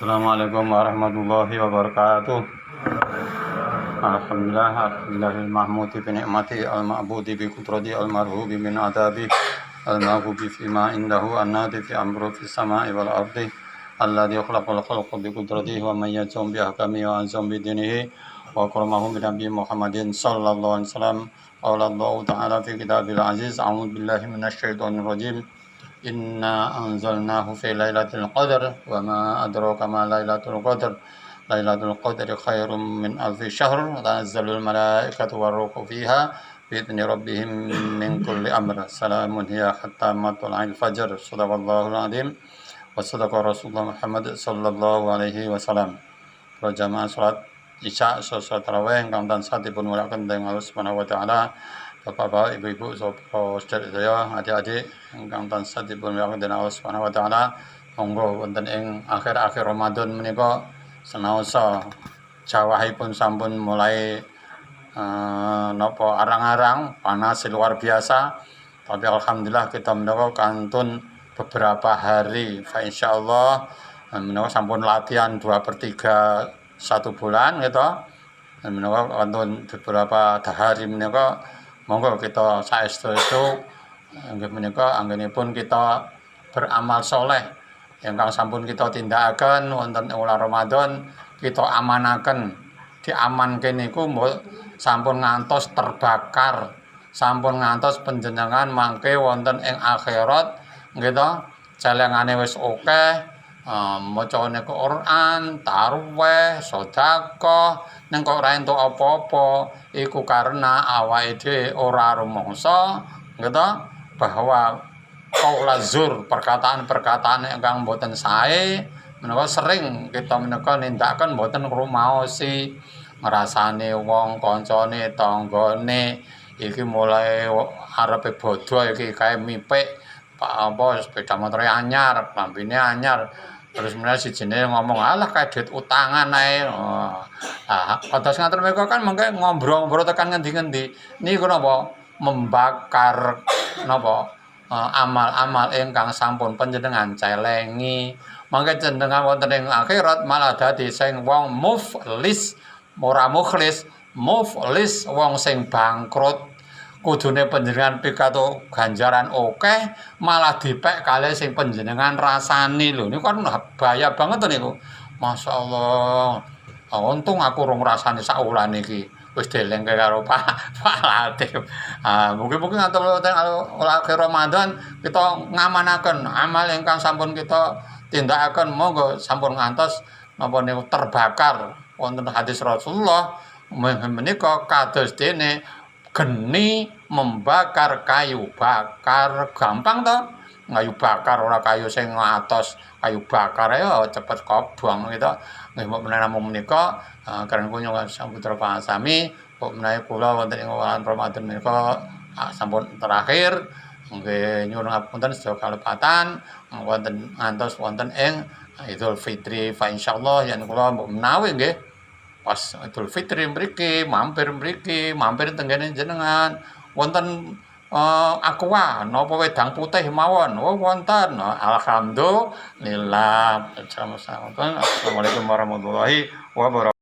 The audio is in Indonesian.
Assalamualaikum warahmatullahi wabarakatuh. Alhamdulillahil mahmudi bi ni'mati al-ma'budi bi qudrati al-marhubi min adabi al-maghubi fi ma indahu an-nadi fi amru fi samai wal ardi alladhi khalaqal khalqa bi qudratihi wa man yajum bi ahkami wa azam bi dinihi wa akramahum bi nabi Muhammadin sallallahu alaihi wasallam. Qala Allah ta'ala fi kitabil aziz, a'udzu billahi minasyaitonir rajim. Inna anzalnahu fi lailatul qadar wa ma adraka ma lailatul qadar. Lailatul qadri khairum min alfi syahr. Tanazzalul malaikatu warruhu fiha bi'izni rabbihim min kulli amr. Salamun hiya hatta matla'il fajr. Shadaqallahul azim wa sadaqa Rasulullah Muhammad sallallahu alaihi wasallam. Para jamaah salat Isya salat tarawih ingkang tansah dipun muliaken dening Allah Subhanahu wa taala. Bapak-bapak, ibu-ibu, saudara saya, adik-adik ingkang tansah dipun muliaken dening Allah Subhanahu wa taala. Monggo wonten ing akhir-akhir Ramadan menika senaosa jawahipun sampun mulai arang-arang panas luar biasa, tapi alhamdulillah kita menika kantun beberapa hari fa insyaallah menika sampun latihan 2/3 1 bulan gitu. Menika kantun beberapa hari menika monggo kita saestu inggih menika anggenipun kita beramal soleh ingkang sampun kita tindakaken wonten wulan Ramadan, kita amanaken. Diamanke niku sampun ngantos terbakar, sampun ngantos panjenengan mangke wonten ing akhirat nggih to. Celengane wis akeh, macane Quran, tarawih, sedekah, ning kok ora entuk apa-apa, iku karena awake dhewe ora rumangsa nggih to bahwa qaula zur, perkataan-perkataan ingkang boten sae menika sering kita menika nindakaken boten ngrumaosi, ngrasani wong kancane, tanggane iki mulai arepe bodho iki kae mipik sepeda motor anyar, lambene anyar. Terus meneh sijine ngomong, "Alah kae duit utangan ae." Kados ngaten menika kan mengke ngombro-ngombro tekan ngendi-ngendi. Niku napa membakar napa amal-amal ingkang sampun panjenengan celengi. Mangke jenengan wonten ing akhirat malah dadi sing wong muflis, ora mukhlis, muflis wong sing bangkrut. Kudune panjenengan pikato ganjaran akeh malah dipek kalih sing panjenengan rasani lho. Niku kan bahaya banget to niku. Masyaallah. Untung aku rung rasani sak wulan iki. Wis delengke karo Pak Latif. Mungkin ngantos akhir Ramadan kita ngamanaken amal ingkang sampun kita tindakaken monggo sampun ngantos napa niku terbakar. Wonten hadis Rasulullah menika kados dene geni membakar kayu bakar. Gampang to, kayu bakar ora kayu sing atos, kayu bakar ya cepet kobong gitu. Nggih namung menika kareng kunyung sampun terpahami kok menawi kula wonten ing wulan Ramadan menika sampun terakhir nggih nyuwun ngapunten sedaya kalepatan wonten ngantos wonten ing Idul Fitri fa insyaallah yen kula menawi nggih pas Idul Fitri mriki mampir tenggene jenengan wonten aqua napa wedang putih mawon wonten. Alhamdulillah. Assalamualaikum warahmatullahi wabarakatuh.